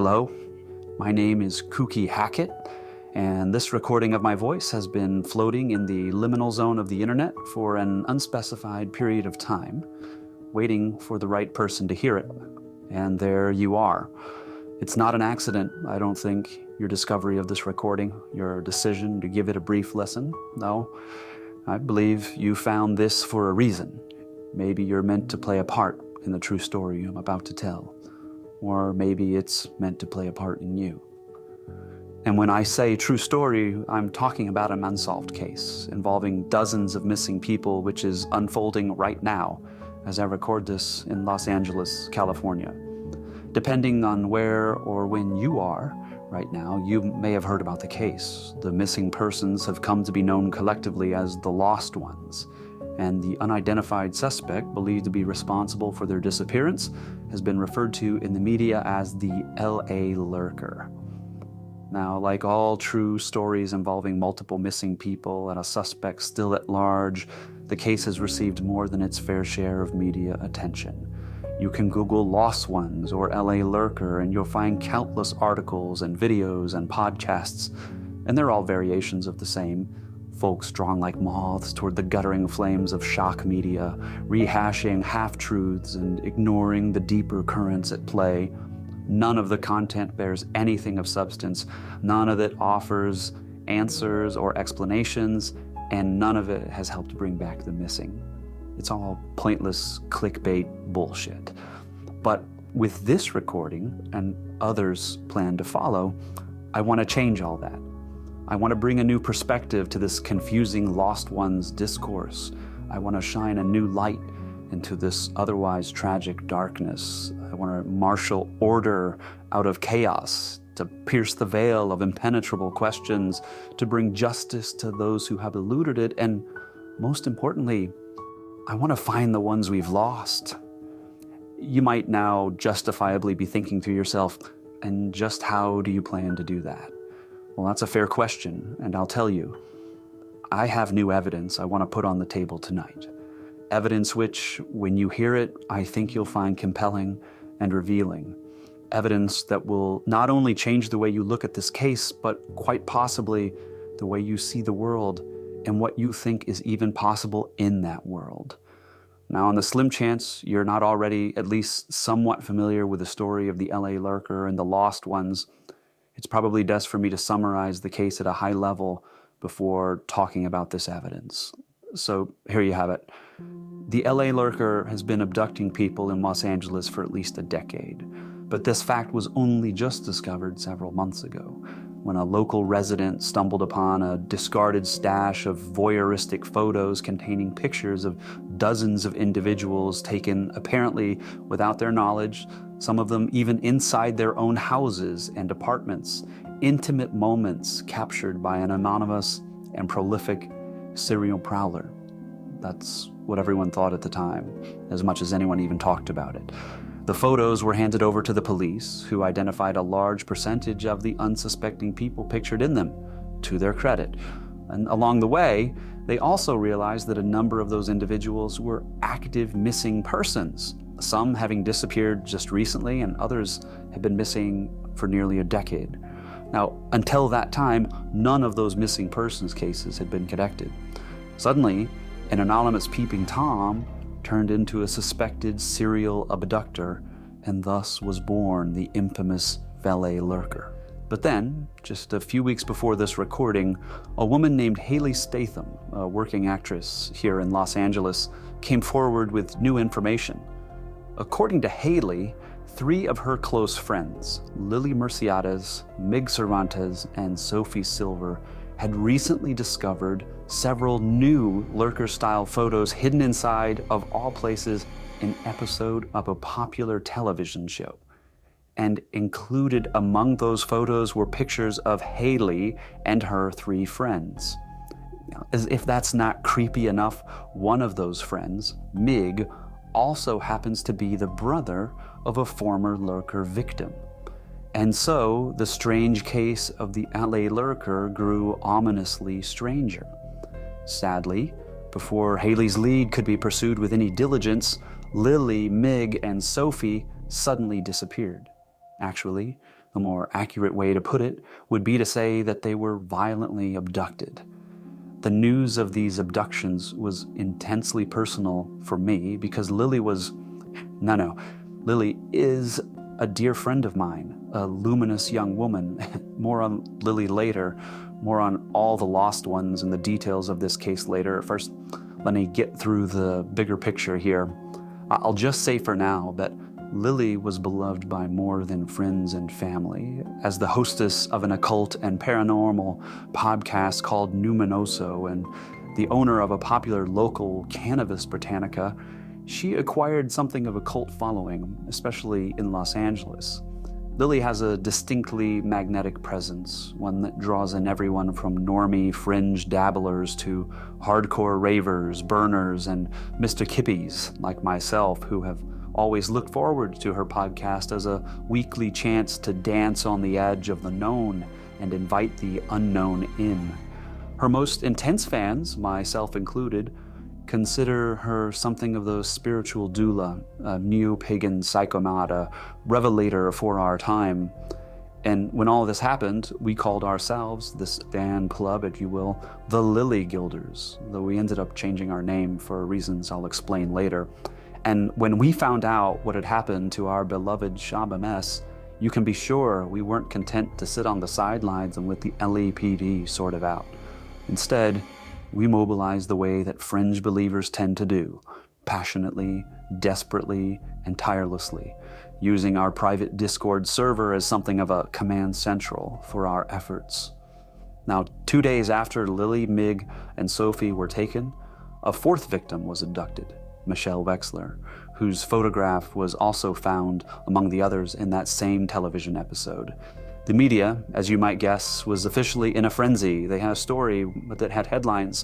Hello, my name is Kooky Hackett, and this recording of my voice has been floating in the liminal zone of the internet for an unspecified period of time, waiting for the right person to hear it. And there you are. It's not an accident, I don't think, your discovery of this recording, your decision to give it a brief listen. No, I believe you found this for a reason. Maybe you're meant to play a part in the true story I'm about to tell. Or maybe it's meant to play a part in you. And when I say true story, I'm talking about an unsolved case involving dozens of missing people, which is unfolding right now as I record this in Los Angeles, California. Depending on where or when you are right now, you may have heard about the case. The missing persons have come to be known collectively as the lost ones, and the unidentified suspect believed to be responsible for their disappearance has been referred to in the media as the LA Lurker. Now, like all true stories involving multiple missing people and a suspect still at large, the case has received more than its fair share of media attention. You can Google Lost Ones or LA Lurker and you'll find countless articles and videos and podcasts, and they're all variations of the same. Folks drawn like moths toward the guttering flames of shock media, rehashing half-truths and ignoring the deeper currents at play. None of the content bears anything of substance, none of it offers answers or explanations, and none of it has helped bring back the missing. It's all pointless clickbait bullshit. But with this recording, and others plan to follow, I want to change all that. I want to bring a new perspective to this confusing Lost Ones discourse. I want to shine a new light into this otherwise tragic darkness. I want to marshal order out of chaos, to pierce the veil of impenetrable questions, to bring justice to those who have eluded it, and most importantly, I want to find the ones we've lost. You might now justifiably be thinking to yourself, and just how do you plan to do that? Well, that's a fair question, and I'll tell you. I have new evidence I want to put on the table tonight. Evidence which, when you hear it, I think you'll find compelling and revealing. Evidence that will not only change the way you look at this case, but quite possibly the way you see the world and what you think is even possible in that world. Now, on the slim chance you're not already at least somewhat familiar with the story of the LA Lurker and the Lost Ones, it's probably best for me to summarize the case at a high level before talking about this evidence. So here you have it. The LA Lurker has been abducting people in Los Angeles for at least a decade, but this fact was only just discovered several months ago, when a local resident stumbled upon a discarded stash of voyeuristic photos containing pictures of dozens of individuals taken apparently without their knowledge, some of them even inside their own houses and apartments, intimate moments captured by an anonymous and prolific serial prowler. That's what everyone thought at the time, as much as anyone even talked about it. The photos were handed over to the police, who identified a large percentage of the unsuspecting people pictured in them, to their credit. And along the way, they also realized that a number of those individuals were active missing persons, some having disappeared just recently and others had been missing for nearly a decade. Now, until that time, none of those missing persons cases had been connected. Suddenly, an anonymous peeping Tom turned into a suspected serial abductor, and thus was born the infamous LA Lurker. But then, just a few weeks before this recording, a woman named Haley Statham, a working actress here in Los Angeles, came forward with new information. According to Haley, 3 of her close friends, Lily Merciades, Mig Cervantes, and Sophie Silver, had recently discovered several new Lurker-style photos hidden inside, of all places, an episode of a popular television show. And included among those photos were pictures of Haley and her 3 friends. As if that's not creepy enough, one of those friends, Mig, also happens to be the brother of a former Lurker victim. And so, the strange case of the LA Lurker grew ominously stranger. Sadly, before Haley's lead could be pursued with any diligence, Lily, Mig, and Sophie suddenly disappeared. Actually, A more accurate way to put it would be to say that they were violently abducted. The news of these abductions was intensely personal for me because Lily is a dear friend of mine, a luminous young woman. More on Lily later, more on all the lost ones and the details of this case later. First, let me get through the bigger picture here. I'll just say for now that Lily was beloved by more than friends and family. As the hostess of an occult and paranormal podcast called Numinoso and the owner of a popular local cannabis botanica, she acquired something of a cult following, especially in Los Angeles. Lily has a distinctly magnetic presence, one that draws in everyone from normie fringe dabblers to hardcore ravers, burners, and Mr. Kippies like myself who have always looked forward to her podcast as a weekly chance to dance on the edge of the known and invite the unknown in. Her most intense fans, myself included, consider her something of the spiritual doula, a neo-pagan psychonaut, a revelator for our time. And when all this happened, we called ourselves, this fan club, if you will, the Lily Guilders, though we ended up changing our name for reasons I'll explain later. And when we found out what had happened to our beloved Shabamess, you can be sure we weren't content to sit on the sidelines and let the LAPD sort it out. Instead, we mobilized the way that fringe believers tend to do, passionately, desperately, and tirelessly, using our private Discord server as something of a command central for our efforts. Now, 2 days after Lily, Mig, and Sophie were taken, a fourth victim was abducted, Michelle Wexler, whose photograph was also found among the others in that same television episode. The media, as you might guess, was officially in a frenzy. They had a story that had headlines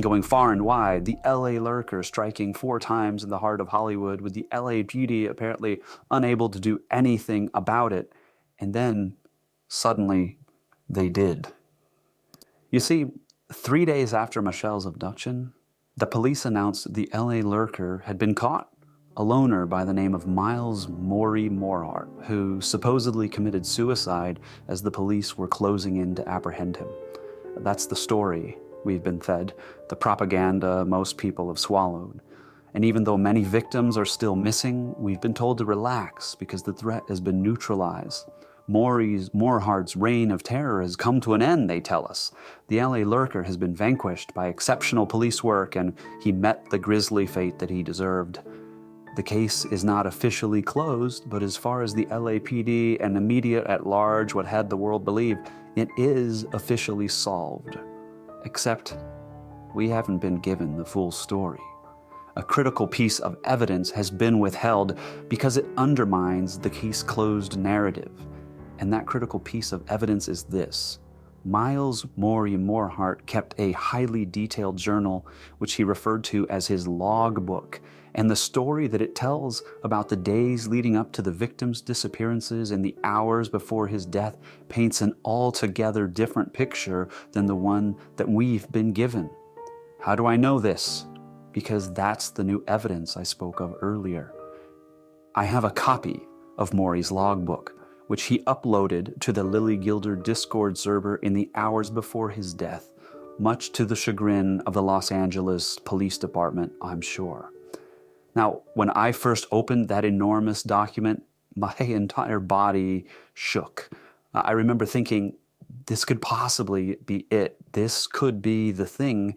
going far and wide. The LA Lurker striking 4 times in the heart of Hollywood, with the LAPD apparently unable to do anything about it. And then, suddenly, they did. You see, 3 days after Michelle's abduction, the police announced the LA Lurker had been caught. A loner by the name of Mori Morhart, who supposedly committed suicide as the police were closing in to apprehend him. That's the story we've been fed, the propaganda most people have swallowed. And even though many victims are still missing, we've been told to relax because the threat has been neutralized. Morhart's reign of terror has come to an end, they tell us. The LA Lurker has been vanquished by exceptional police work, and he met the grisly fate that he deserved. The case is not officially closed, but as far as the LAPD and the media at large would have the world believe, it is officially solved. Except we haven't been given the full story. A critical piece of evidence has been withheld because it undermines the case closed narrative. And that critical piece of evidence is this. Mori Morhart kept a highly detailed journal, which he referred to as his logbook, and the story that it tells about the days leading up to the victim's disappearances and the hours before his death paints an altogether different picture than the one that we've been given. How do I know this? Because that's the new evidence I spoke of earlier. I have a copy of Mori's logbook, which he uploaded to the Lily Gilder Discord server in the hours before his death, much to the chagrin of the Los Angeles Police Department, I'm sure. Now, when I first opened that enormous document, my entire body shook. I remember thinking, this could possibly be it. This could be the thing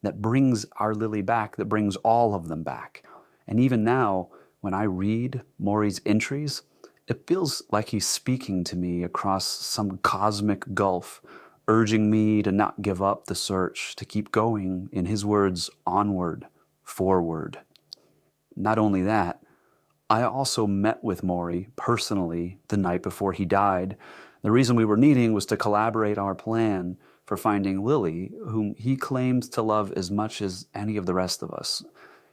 that brings our Lily back, that brings all of them back. And even now, when I read Mori's entries, it feels like he's speaking to me across some cosmic gulf, urging me to not give up the search, to keep going, in his words, onward, forward. Not only that, I also met with Mori personally the night before he died. The reason we were meeting was to collaborate our plan for finding Lily, whom he claims to love as much as any of the rest of us.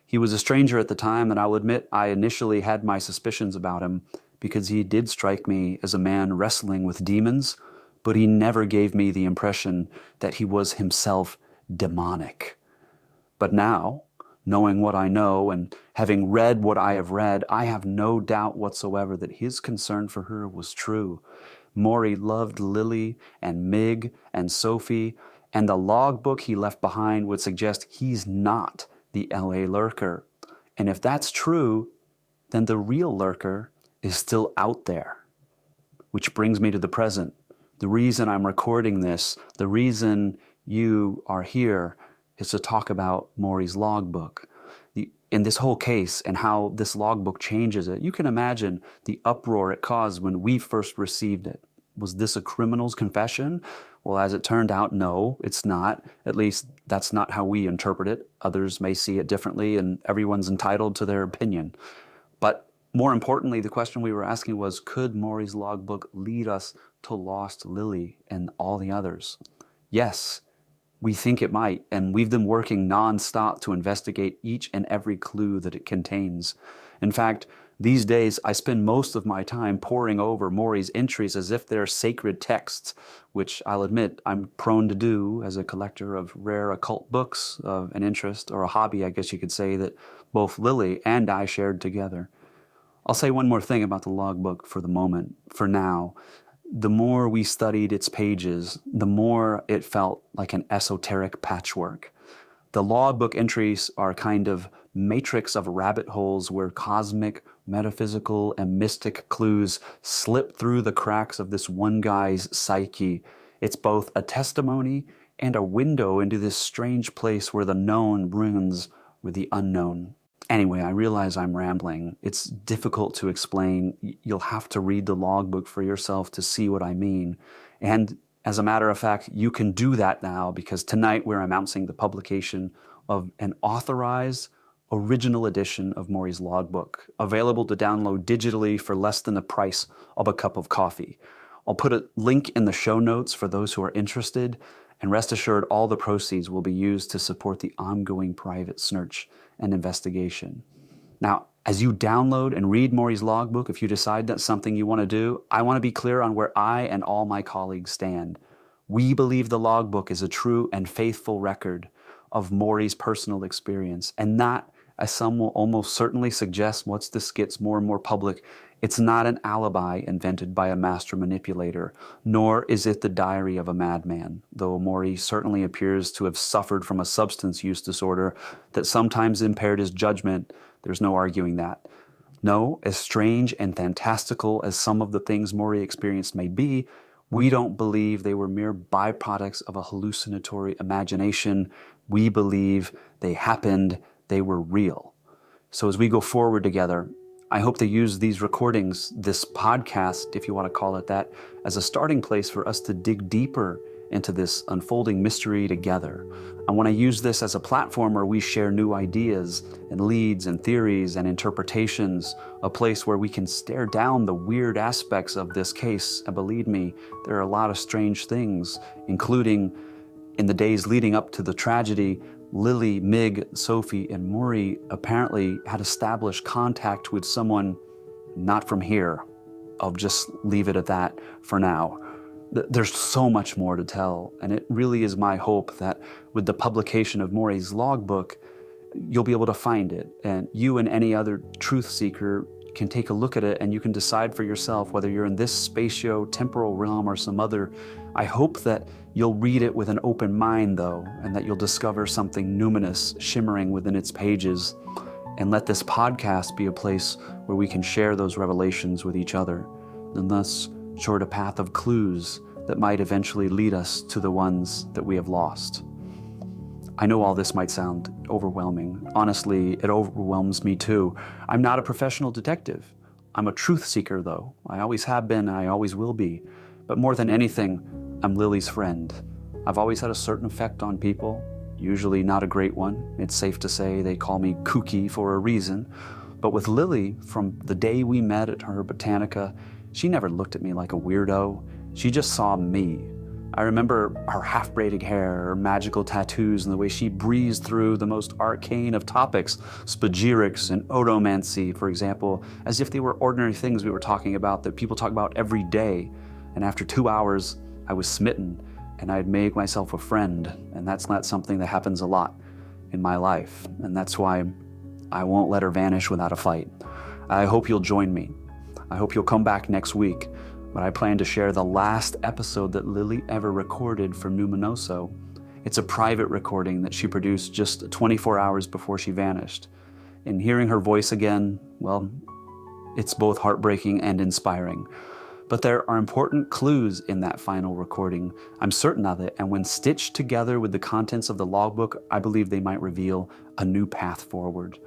He was a stranger at the time, and I'll admit I initially had my suspicions about him because he did strike me as a man wrestling with demons, but he never gave me the impression that he was himself demonic. But now, knowing what I know and having read what I have read, I have no doubt whatsoever that his concern for her was true. Mori loved Lily and Mig and Sophie, and the logbook he left behind would suggest he's not the LA Lurker. And if that's true, then the real Lurker is still out there. Which brings me to the present. The reason I'm recording this, the reason you are here, is to talk about Mori's logbook. In this whole case and how this logbook changes it, you can imagine the uproar it caused when we first received it. Was this a criminal's confession? Well, as it turned out, no, it's not. At least that's not how we interpret it. Others may see it differently, and everyone's entitled to their opinion. But more importantly, the question we were asking was, could Mori's logbook lead us to lost Lily and all the others? Yes, we think it might, and we've been working non-stop to investigate each and every clue that it contains. In fact, these days I spend most of my time poring over Mori's entries as if they're sacred texts, which I'll admit I'm prone to do as a collector of rare occult books of an interest, or a hobby, I guess you could say, that both Lily and I shared together. I'll say one more thing about the logbook for the moment, for now. The more we studied its pages, the more it felt like an esoteric patchwork. The logbook entries are a kind of matrix of rabbit holes where cosmic, metaphysical, and mystic clues slip through the cracks of this one guy's psyche. It's both a testimony and a window into this strange place where the known runs with the unknown. Anyway, I realize I'm rambling. It's difficult to explain. You'll have to read the logbook for yourself to see what I mean. And as a matter of fact, you can do that now, because tonight we're announcing the publication of an authorized original edition of Mori's logbook, available to download digitally for less than the price of a cup of coffee. I'll put a link in the show notes for those who are interested, and rest assured all the proceeds will be used to support the ongoing private search and investigation. Now, as you download and read Mori's logbook, if you decide that's something you want to do, I want to be clear on where I and all my colleagues stand. We believe the logbook is a true and faithful record of Mori's personal experience, and not, as some will almost certainly suggest once this gets more and more public, it's not an alibi invented by a master manipulator, nor is it the diary of a madman, though Mori certainly appears to have suffered from a substance use disorder that sometimes impaired his judgment. There's no arguing that. No, as strange and fantastical as some of the things Mori experienced may be, we don't believe they were mere byproducts of a hallucinatory imagination. We believe they happened, they were real. So as we go forward together, I hope to use these recordings, this podcast, if you want to call it that, as a starting place for us to dig deeper into this unfolding mystery together. I want to use this as a platform where we share new ideas and leads and theories and interpretations, a place where we can stare down the weird aspects of this case. And believe me, there are a lot of strange things, including in the days leading up to the tragedy, Lily, Mig, Sophie, and Mori apparently had established contact with someone not from here. I'll just leave it at that for now. There's so much more to tell, and it really is my hope that with the publication of Mori's logbook, you'll be able to find it, and you and any other truth seeker can take a look at it, and you can decide for yourself whether you're in this spatio-temporal realm or some other. I hope that you'll read it with an open mind, though, and that you'll discover something numinous shimmering within its pages, and let this podcast be a place where we can share those revelations with each other, and thus chart a path of clues that might eventually lead us to the ones that we have lost. I know all this might sound overwhelming. Honestly, it overwhelms me too. I'm not a professional detective. I'm a truth seeker, though. I always have been, and I always will be. But more than anything, I'm Lily's friend. I've always had a certain effect on people, usually not a great one. It's safe to say they call me Kooky for a reason. But with Lily, from the day we met at her botanica, she never looked at me like a weirdo. She just saw me. I remember her half-braided hair, her magical tattoos, and the way she breezed through the most arcane of topics, spagyrics and odomancy, for example, as if they were ordinary things we were talking about that people talk about every day. And after 2 hours, I was smitten, and I'd made myself a friend, and that's not something that happens a lot in my life, and that's why I won't let her vanish without a fight. I hope you'll join me. I hope you'll come back next week but I plan to share the last episode that Lily ever recorded for Numinoso. It's a private recording that she produced just 24 hours before she vanished. And hearing her voice again, well, it's both heartbreaking and inspiring. But there are important clues in that final recording. I'm certain of it, and when stitched together with the contents of the logbook, I believe they might reveal a new path forward.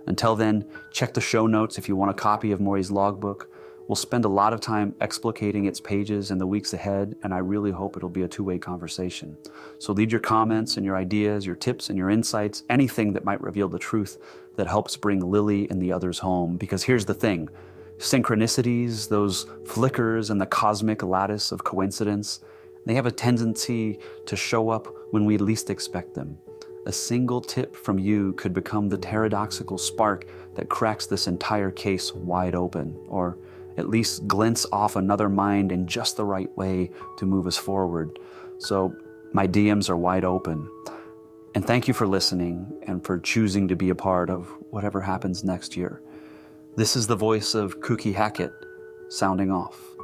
Until then, check the show notes if you want a copy of Mori's logbook. We'll spend a lot of time explicating its pages in the weeks ahead, and I really hope it'll be a two-way conversation. So leave your comments and your ideas, your tips and your insights, anything that might reveal the truth that helps bring Lily and the others home. Because here's the thing, synchronicities, those flickers in the cosmic lattice of coincidence, they have a tendency to show up when we least expect them. A single tip from you could become the paradoxical spark that cracks this entire case wide open, or at least glints off another mind in just the right way to move us forward. So my DMs are wide open. And thank you for listening and for choosing to be a part of whatever happens next year. This is the voice of Kooky Hackett, sounding off.